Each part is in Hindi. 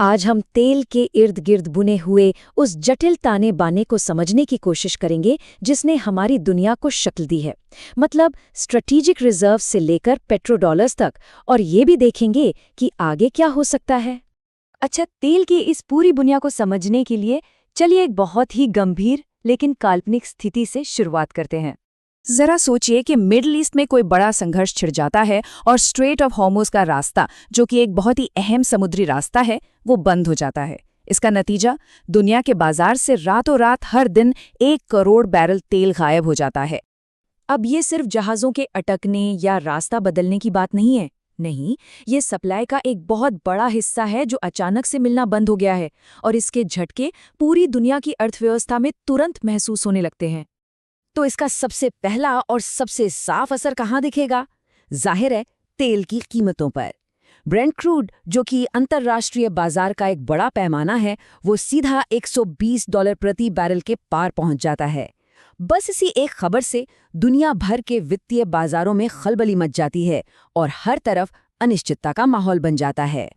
आज हम तेल के इर्द गिर्द बुने हुए उस जटिल ताने बाने को समझने की कोशिश करेंगे जिसने हमारी दुनिया को शक्ल दी है। मतलब स्ट्रेटेजिक रिजर्व से लेकर पेट्रोडॉलर्स तक, और ये भी देखेंगे कि आगे क्या हो सकता है। अच्छा, तेल की इस पूरी दुनिया को समझने के लिए चलिए एक बहुत ही गंभीर लेकिन काल्पनिक स्थिति से शुरुआत करते हैं। जरा सोचिए कि मिडल ईस्ट में कोई बड़ा संघर्ष छिड़ जाता है और स्ट्रेट ऑफ हॉर्मुज़ का रास्ता, जो कि एक बहुत ही अहम समुद्री रास्ता है, वो बंद हो जाता है। इसका नतीजा, दुनिया के बाजार से रातों रात हर दिन 1 करोड़ बैरल तेल गायब हो जाता है। अब ये सिर्फ जहाज़ों के अटकने या रास्ता बदलने की बात नहीं है। नहीं, ये सप्लाई का एक बहुत बड़ा हिस्सा है जो अचानक से मिलना बंद हो गया है, और इसके झटके पूरी दुनिया की अर्थव्यवस्था में तुरंत महसूस होने लगते हैं। तो इसका सबसे पहला और सबसे साफ असर कहाँ दिखेगा? जाहिर है, तेल की कीमतों पर। ब्रेंट क्रूड, जो कि अंतर्राष्ट्रीय बाजार का एक बड़ा पैमाना है, वो सीधा $120 प्रति बैरल के पार पहुंच जाता है। बस इसी एक खबर से दुनिया भर के वित्तीय बाजारों में खलबली मच जाती है और हर तरफ अनिश्चितता का माहौल बन जाता है।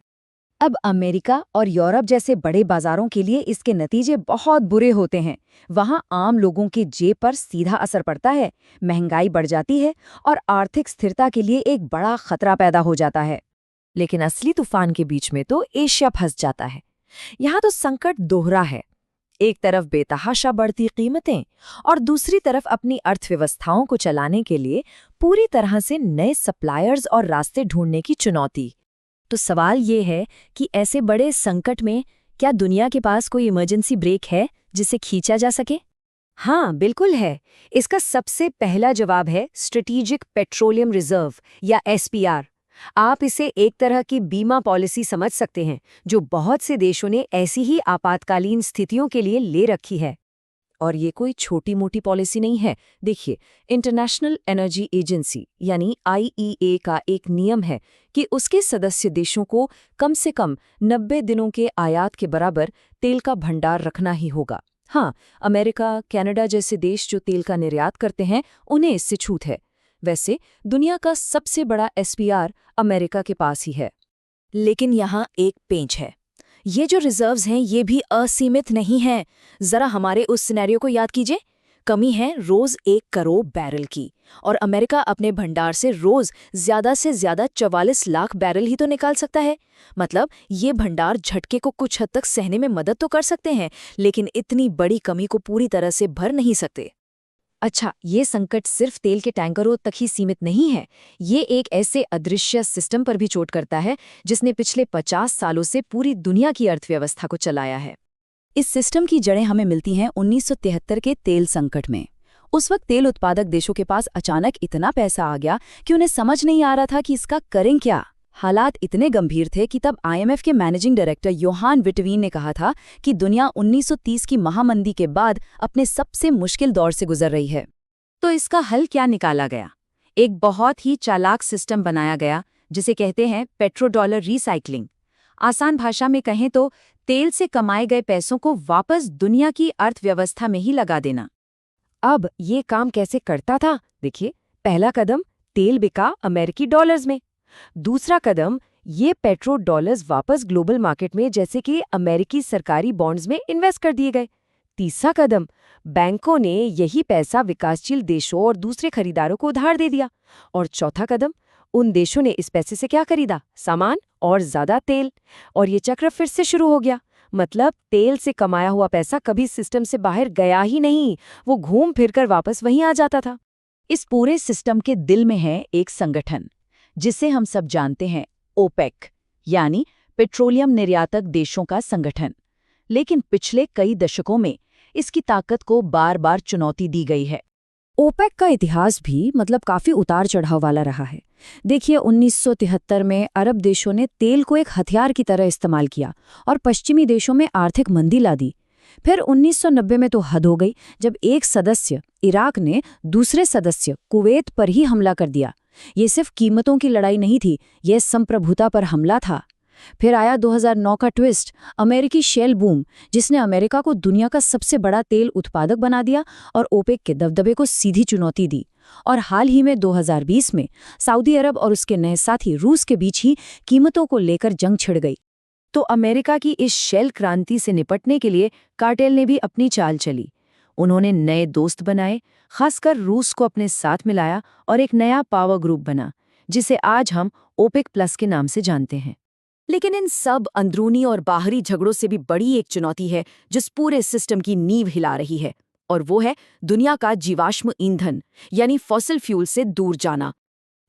अब अमेरिका और यूरोप जैसे बड़े बाजारों के लिए इसके नतीजे बहुत बुरे होते हैं। वहाँ आम लोगों की जेब पर सीधा असर पड़ता है, महंगाई बढ़ जाती है और आर्थिक स्थिरता के लिए एक बड़ा खतरा पैदा हो जाता है। लेकिन असली तूफान के बीच में तो एशिया फंस जाता है। यहाँ तो संकट दोहरा है। एक तरफ बेतहाशा बढ़ती कीमतें और दूसरी तरफ अपनी अर्थव्यवस्थाओं को चलाने के लिए पूरी तरह से नए सप्लायर्स और रास्ते ढूंढने की चुनौती। तो सवाल ये है कि ऐसे बड़े संकट में क्या दुनिया के पास कोई इमरजेंसी ब्रेक है जिसे खींचा जा सके? हाँ, बिल्कुल है। इसका सबसे पहला जवाब है स्ट्रेटेजिक पेट्रोलियम रिजर्व या एसपीआर। आप इसे एक तरह की बीमा पॉलिसी समझ सकते हैं जो बहुत से देशों ने ऐसी ही आपातकालीन स्थितियों के लिए ले रखी है। और ये कोई छोटी मोटी पॉलिसी नहीं है। देखिए, इंटरनेशनल एनर्जी एजेंसी यानी आईईए का एक नियम है कि उसके सदस्य देशों को कम से कम 90 दिनों के आयात के बराबर तेल का भंडार रखना ही होगा। हाँ, अमेरिका, कनाडा जैसे देश जो तेल का निर्यात करते हैं, उन्हें इससे छूट है। वैसे दुनिया का सबसे बड़ा एसपीआर अमेरिका के पास ही है। लेकिन यहाँ एक पेंच है। ये जो रिजर्व्स हैं, ये भी असीमित नहीं हैं। जरा हमारे उस सिनेरियो को याद कीजिए। कमी है रोज 1 करोड़ बैरल की, और अमेरिका अपने भंडार से रोज ज्यादा से ज्यादा 44 लाख बैरल ही तो निकाल सकता है। मतलब ये भंडार झटके को कुछ हद तक सहने में मदद तो कर सकते हैं, लेकिन इतनी बड़ी कमी को पूरी तरह से भर नहीं सकते। अच्छा, ये संकट सिर्फ तेल के टैंकरों तक ही सीमित नहीं है। ये एक ऐसे अदृश्य सिस्टम पर भी चोट करता है जिसने पिछले 50 सालों से पूरी दुनिया की अर्थव्यवस्था को चलाया है। इस सिस्टम की जड़ें हमें मिलती हैं 1973 के तेल संकट में। उस वक्त तेल उत्पादक देशों के पास अचानक इतना पैसा आ गया कि उन्हें समझ नहीं आ रहा था कि इसका करें क्या। हालात इतने गंभीर थे कि तब आईएमएफ के मैनेजिंग डायरेक्टर योहान विटवीन ने कहा था कि दुनिया 1930 की महामंदी के बाद अपने सबसे मुश्किल दौर से गुजर रही है। तो इसका हल क्या निकाला गया? एक बहुत ही चालाक सिस्टम बनाया गया जिसे कहते हैं पेट्रोडॉलर रिसाइकलिंग। आसान भाषा में कहें तो तेल से कमाए गए पैसों को वापस दुनिया की अर्थव्यवस्था में ही लगा देना। अब ये काम कैसे करता था? देखिए, पहला कदम, तेल बिका अमेरिकी डॉलर्स में। दूसरा कदम, ये पेट्रो डॉलर्स वापस ग्लोबल मार्केट में जैसे कि अमेरिकी सरकारी बॉन्ड्स में इन्वेस्ट कर दिए गए। तीसरा कदम, बैंकों ने यही पैसा विकासशील देशों और दूसरे खरीदारों को उधार दे दिया। और चौथा कदम, उन देशों ने इस पैसे से क्या खरीदा? सामान और ज्यादा तेल। और ये चक्र फिर से शुरू हो गया। मतलब तेल से कमाया हुआ पैसा कभी सिस्टम से बाहर गया ही नहीं, वो घूम फिर कर वापस वहीं आ जाता था। इस पूरे सिस्टम के दिल में है एक संगठन जिसे हम सब जानते हैं, ओपेक, यानी पेट्रोलियम निर्यातक देशों का संगठन। लेकिन पिछले कई दशकों में इसकी ताकत को बार बार चुनौती दी गई है। ओपेक का इतिहास भी काफी उतार चढ़ाव वाला रहा है। देखिए, 1973 में अरब देशों ने तेल को एक हथियार की तरह इस्तेमाल किया और पश्चिमी देशों में आर्थिक मंदी ला दी। फिर 1990 में तो हद हो गई जब एक सदस्य इराक ने दूसरे सदस्य कुवैत पर ही हमला कर दिया। ये सिर्फ कीमतों की लड़ाई नहीं थी, यह संप्रभुता पर हमला था। फिर आया 2009 का ट्विस्ट, अमेरिकी शेल बूम, जिसने अमेरिका को दुनिया का सबसे बड़ा तेल उत्पादक बना दिया और ओपेक के दबदबे को सीधी चुनौती दी। और हाल ही में 2020 में सऊदी अरब और उसके नए साथी रूस के बीच ही कीमतों को लेकर जंग छिड़ गई। तो अमेरिका की इस शेल क्रांति से निपटने के लिए कार्टेल ने भी अपनी चाल चली। उन्होंने नए दोस्त बनाए, खासकर रूस को अपने साथ मिलाया और एक नया पावर ग्रुप बना, जिसे आज हम ओपेक प्लस के नाम से जानते हैं। लेकिन इन सब अंदरूनी और बाहरी झगड़ों से भी बड़ी एक चुनौती है जिस पूरे सिस्टम की नींव हिला रही है, और वो है दुनिया का जीवाश्म ईंधन यानी फॉसिल फ्यूल से दूर जाना।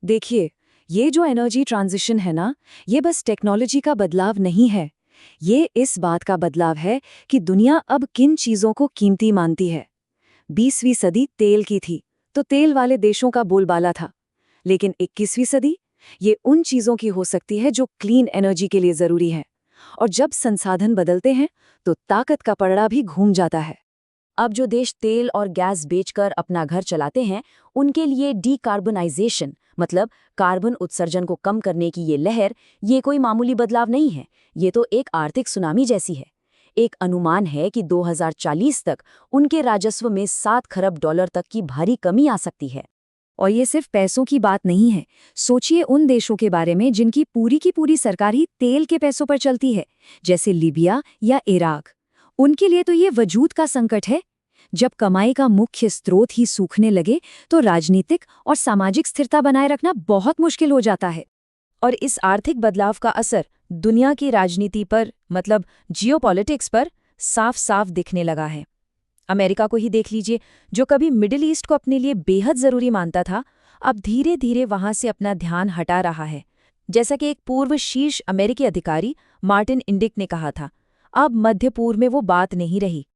देखिए, ये जो एनर्जी ट्रांजिशन है ना, ये बस टेक्नोलॉजी का बदलाव नहीं है। ये इस बात का बदलाव है कि दुनिया अब किन चीज़ों को कीमती मानती है। 20वीं सदी तेल की थी, तो तेल वाले देशों का बोलबाला था। लेकिन 21वीं सदी ये उन चीज़ों की हो सकती है जो क्लीन एनर्जी के लिए ज़रूरी है। और जब संसाधन बदलते हैं तो ताकत का पलड़ा भी घूम जाता है। अब जो देश तेल और गैस बेचकर अपना घर चलाते हैं, उनके लिए डीकार्बनाइजेशन मतलब कार्बन उत्सर्जन को कम करने की ये लहर, ये कोई मामूली बदलाव नहीं है। ये तो एक आर्थिक सुनामी जैसी है। एक अनुमान है कि 2040 तक उनके राजस्व में $7 खरब तक की भारी कमी आ सकती है। और ये सिर्फ पैसों की बात नहीं है। सोचिए उन देशों के बारे में जिनकी पूरी की पूरी सरकार ही तेल के पैसों पर चलती है, जैसे लीबिया या इराक। उनके लिए तो ये वजूद का संकट है। जब कमाई का मुख्य स्रोत ही सूखने लगे तो राजनीतिक और सामाजिक स्थिरता बनाए रखना बहुत मुश्किल हो जाता है। और इस आर्थिक बदलाव का असर दुनिया की राजनीति पर मतलब जियोपॉलिटिक्स पर साफ साफ दिखने लगा है। अमेरिका को ही देख लीजिए, जो कभी मिडिल ईस्ट को अपने लिए बेहद ज़रूरी मानता था, अब धीरे धीरे वहां से अपना ध्यान हटा रहा है। जैसा कि एक पूर्व शीर्ष अमेरिकी अधिकारी मार्टिन इंडिक ने कहा था, अब मध्य पूर्व में वो बात नहीं रही।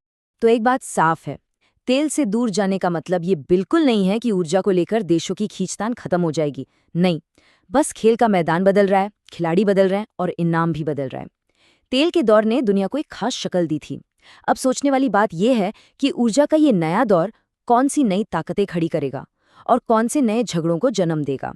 तो एक बात साफ है, तेल से दूर जाने का मतलब ये बिल्कुल नहीं है कि ऊर्जा को लेकर देशों की खींचतान खत्म हो जाएगी। नहीं, बस खेल का मैदान बदल रहा है, खिलाड़ी बदल रहे हैं और इनाम भी बदल रहा है। तेल के दौर ने दुनिया को एक खास शक्ल दी थी। अब सोचने वाली बात यह है कि ऊर्जा का ये नया दौर कौन सी नई ताकतें खड़ी करेगा और कौन से नए झगड़ों को जन्म देगा।